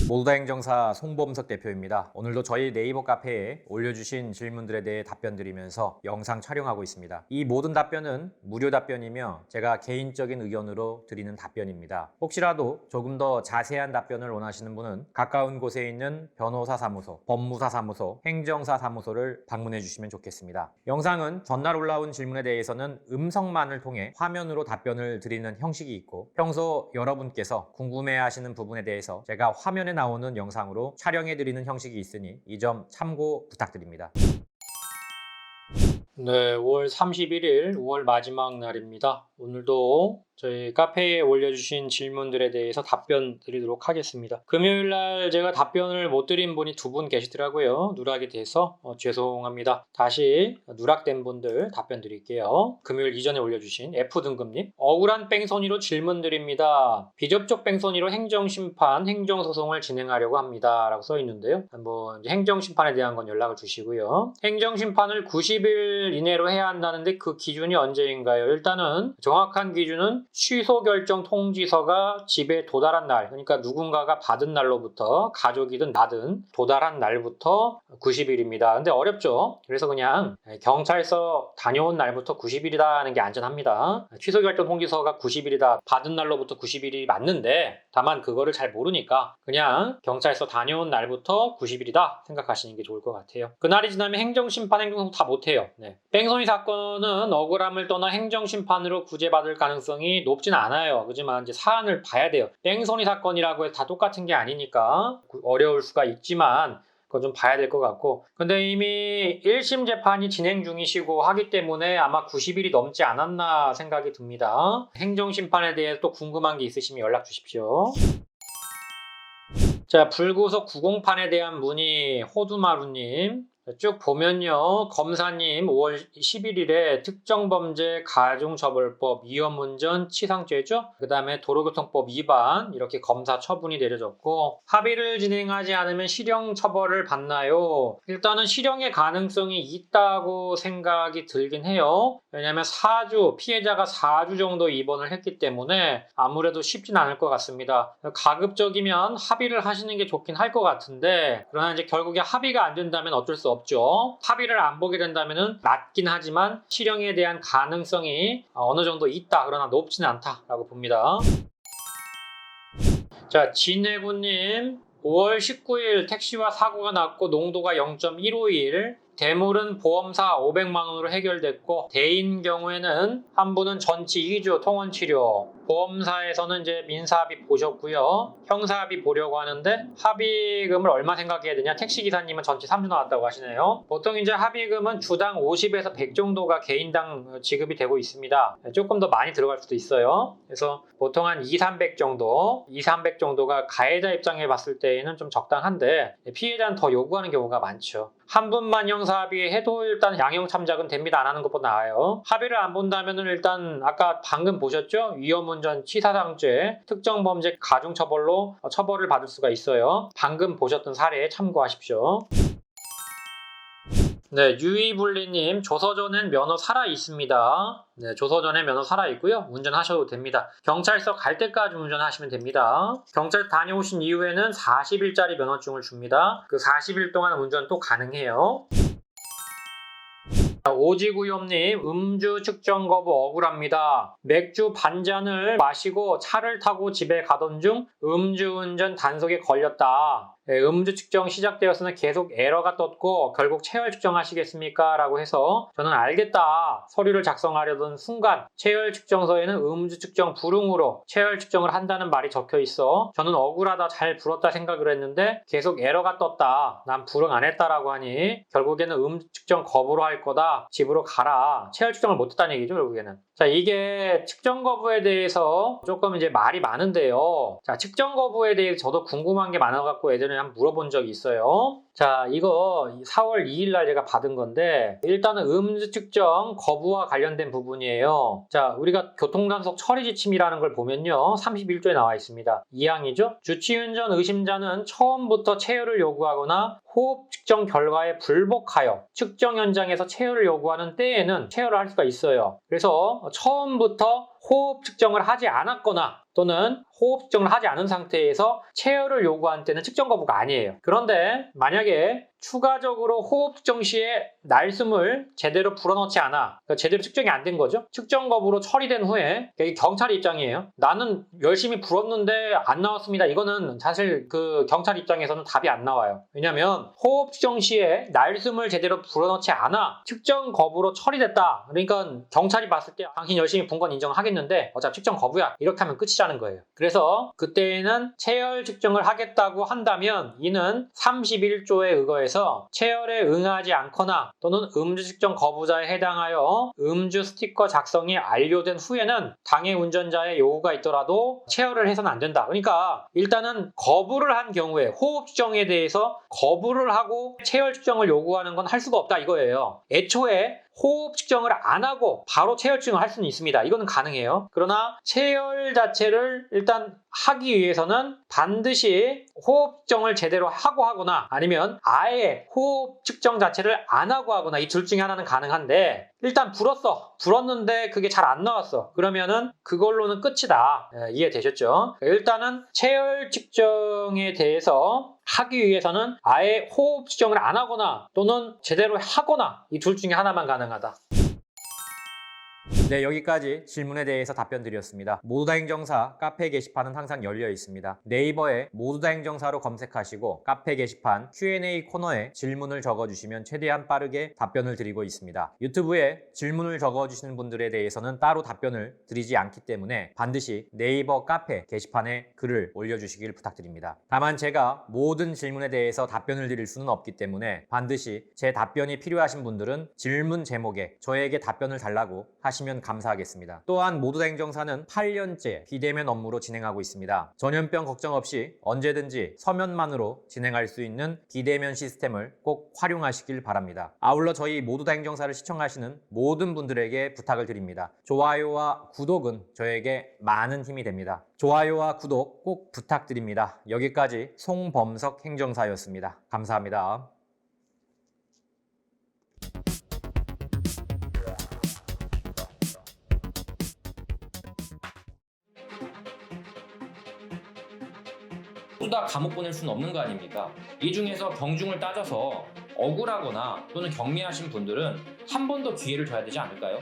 몰다행정사 송범석 대표입니다. 오늘도 저희 네이버 카페에 올려주신 질문들에 대해 답변 드리면서 영상 촬영하고 있습니다. 이 모든 답변은 무료 답변이며 제가 개인적인 의견으로 드리는 답변입니다. 혹시라도 조금 더 자세한 답변을 원하시는 분은 가까운 곳에 있는 변호사 사무소, 법무사 사무소, 행정사 사무소를 방문해 주시면 좋겠습니다. 영상은 전날 올라온 질문에 대해서는 음성만을 통해 화면으로 답변을 드리는 형식이 있고, 평소 여러분께서 궁금해하시는 부분에 대해서 제가 화면에 나오는 영상으로 촬영해드리는 형식이 있으니 이 점 참고 부탁드립니다. 네, 5월 31일, 5월 마지막 날입니다. 오늘도 저희 카페에 올려주신 질문들에 대해서 답변 드리도록 하겠습니다. 금요일 날 제가 답변을 못 드린 분이 두 분 계시더라고요. 누락이 돼서 죄송합니다. 다시 누락된 분들 답변 드릴게요. 금요일 이전에 올려주신 F등급님. 억울한 뺑소니로 질문 드립니다. 비접촉 뺑소니로 행정심판, 행정소송을 진행하려고 합니다. 라고 써 있는데요. 한번 행정심판에 대한 건 연락을 주시고요. 행정심판을 90일 이내로 해야 한다는데 그 기준이 언제인가요? 일단은 정확한 기준은 취소 결정 통지서가 집에 도달한 날, 그러니까 누군가가 받은 날로부터 가족이든 나든 도달한 날부터 90일입니다. 근데 어렵죠? 그래서 그냥 경찰서 다녀온 날부터 90일이다 하는 게 안전합니다. 취소 결정 통지서가 90일이다, 받은 날로부터 90일이 맞는데 다만 그거를 잘 모르니까 그냥 경찰서 다녀온 날부터 90일이다 생각하시는 게 좋을 것 같아요. 그날이 지나면 행정심판, 행정소송 다 못해요. 뺑소니 사건은 억울함을 떠나 행정심판으로 구제받을 가능성이 높진 않아요. 그렇지만 이제 사안을 봐야 돼요. 뺑소니 사건이라고 해서 다 똑같은 게 아니니까 어려울 수가 있지만 그건 좀 봐야 될 것 같고, 근데 이미 1심 재판이 진행 중이시고 하기 때문에 아마 90일이 넘지 않았나 생각이 듭니다. 행정심판에 대해 또 궁금한 게 있으시면 연락 주십시오. 자, 불구속 90판에 대한 문의 호두마루님. 쭉 보면요, 검사님 5월 11일에 특정범죄 가중처벌법, 위험운전, 치상죄죠. 그 다음에 도로교통법 위반, 이렇게 검사 처분이 내려졌고, 합의를 진행하지 않으면 실형 처벌을 받나요? 일단은 실형의 가능성이 있다고 생각이 들긴 해요. 왜냐하면 피해자가 4주 정도 입원을 했기 때문에 아무래도 쉽진 않을 것 같습니다. 가급적이면 합의를 하시는 게 좋긴 할 것 같은데, 그러나 이제 결국에 합의가 안 된다면 어쩔 수 없죠. 합의를 안 보게 된다면 낮긴 하지만 실형에 대한 가능성이 어느 정도 있다, 그러나 높지는 않다라고 봅니다. 자, 진해구님, 5월 19일 택시와 사고가 났고 농도가 0.151, 대물은 보험사 500만 원으로 해결됐고, 대인 경우에는 한 분은 전치 2주 통원 치료, 보험사에서는 이제 민사합의 보셨고요. 형사합의 보려고 하는데 합의금을 얼마 생각해야 되냐? 택시기사님은 전치 3주 나왔다고 하시네요. 보통 이제 합의금은 주당 50에서 100 정도가 개인당 지급이 되고 있습니다. 조금 더 많이 들어갈 수도 있어요. 그래서 보통 한 200, 300 정도가 가해자 입장에 봤을 때에는 좀 적당한데 피해자는 더 요구하는 경우가 많죠. 한 분만 형사합의 해도 일단 양형 참작은 됩니다. 안 하는 것보다 나아요. 합의를 안 본다면 일단 아까 방금 보셨죠? 위험운전, 치사상죄, 특정범죄 가중처벌로 처벌을 받을 수가 있어요. 방금 보셨던 사례에 참고하십시오. 네, 유이불리님, 조서전엔 면허 살아있습니다. 네, 조서전에 면허 살아있고요. 운전하셔도 됩니다. 경찰서 갈 때까지 운전하시면 됩니다. 경찰 다녀오신 이후에는 40일짜리 면허증을 줍니다. 그 40일 동안 운전 또 가능해요. 오지구염님, 음주 측정 거부 억울합니다. 맥주 반잔을 마시고 차를 타고 집에 가던 중 음주운전 단속에 걸렸다. 음주 측정 시작되었으나 계속 에러가 떴고 결국 체열 측정하시겠습니까? 라고 해서 저는 알겠다. 서류를 작성하려던 순간 체열 측정서에는 음주 측정 불응으로 체열 측정을 한다는 말이 적혀 있어 저는 억울하다, 잘 불었다 생각을 했는데 계속 에러가 떴다. 난 불응 안 했다라고 하니 결국에는 음주 측정 거부로 할 거다. 집으로 가라. 체열 측정을 못 했다는 얘기죠, 결국에는. 자, 이게 측정 거부에 대해서 조금 이제 말이 많은데요. 자, 측정 거부에 대해서 저도 궁금한 게 많아갖고 예전에 한번 물어본 적이 있어요. 자, 이거 4월 2일 날 제가 받은 건데 일단은 음주 측정 거부와 관련된 부분이에요. 자, 우리가 교통단속 처리 지침이라는 걸 보면요, 31조에 나와 있습니다. 2항이죠. 주치운전 의심자는 처음부터 체열을 요구하거나 호흡 측정 결과에 불복하여 측정 현장에서 체열을 요구하는 때에는 체열을 할 수가 있어요. 그래서 처음부터 호흡 측정을 하지 않았거나 또는 호흡 측정을 하지 않은 상태에서 체열을 요구한 때는 측정 거부가 아니에요. 그런데 만약에 추가적으로 호흡 측정 시에 날숨을 제대로 불어넣지 않아, 그러니까 제대로 측정이 안 된 거죠. 측정 거부로 처리된 후에 이게 경찰 입장이에요. 나는 열심히 불었는데 안 나왔습니다. 이거는 사실 그 경찰 입장에서는 답이 안 나와요. 왜냐하면 호흡 측정 시에 날숨을 제대로 불어넣지 않아 측정 거부로 처리됐다. 그러니까 경찰이 봤을 때 당신 열심히 분 건 인정하겠는데 어차피 측정 거부야. 이렇게 하면 끝이라는 거예요. 그래서 그때는 체열 측정을 하겠다고 한다면 이는 31조에 의거해서 체열에 응하지 않거나 또는 음주 측정 거부자에 해당하여 음주 스티커 작성이 완료된 후에는 당해 운전자의 요구가 있더라도 체열을 해서는 안 된다. 그러니까 일단은 거부를 한 경우에 호흡 측정에 대해서 거부를 하고 체열 측정을 요구하는 건 할 수가 없다 이거예요. 애초에 호흡 측정을 안 하고 바로 체열 측정을 할 수는 있습니다. 이거는 가능해요. 그러나 체열 자체를 일단 하기 위해서는 반드시 호흡 측정을 제대로 하고 하거나 아니면 아예 호흡 측정 자체를 안 하고 하거나 이 둘 중에 하나는 가능한데 일단 불었는데 그게 잘 안 나왔어. 그러면은 그걸로는 끝이다. 이해되셨죠? 일단은 체열 측정에 대해서 하기 위해서는 아예 호흡 측정을 안 하거나 또는 제대로 하거나 이 둘 중에 하나만 가능하다. 네, 여기까지 질문에 대해서 답변 드렸습니다. 모두다 행정사 카페 게시판은 항상 열려 있습니다. 네이버에 모두다 행정사로 검색하시고 카페 게시판 Q&A 코너에 질문을 적어주시면 최대한 빠르게 답변을 드리고 있습니다. 유튜브에 질문을 적어주시는 분들에 대해서는 따로 답변을 드리지 않기 때문에 반드시 네이버 카페 게시판에 글을 올려주시길 부탁드립니다. 다만 제가 모든 질문에 대해서 답변을 드릴 수는 없기 때문에 반드시 제 답변이 필요하신 분들은 질문 제목에 저에게 답변을 달라고 하시면 감사하겠습니다. 또한 모두다 행정사는 8년째 비대면 업무로 진행하고 있습니다. 전염병 걱정 없이 언제든지 서면만으로 진행할 수 있는 비대면 시스템을 꼭 활용하시길 바랍니다. 아울러 저희 모두다 행정사를 시청하시는 모든 분들에게 부탁을 드립니다. 좋아요와 구독은 저에게 많은 힘이 됩니다. 좋아요와 구독 꼭 부탁드립니다. 여기까지 송범석 행정사였습니다. 감사합니다. 모두 다 감옥 보낼 수는 없는 거 아닙니까? 이 중에서 경중을 따져서 억울하거나 또는 경미하신 분들은 한 번 더 기회를 줘야 되지 않을까요?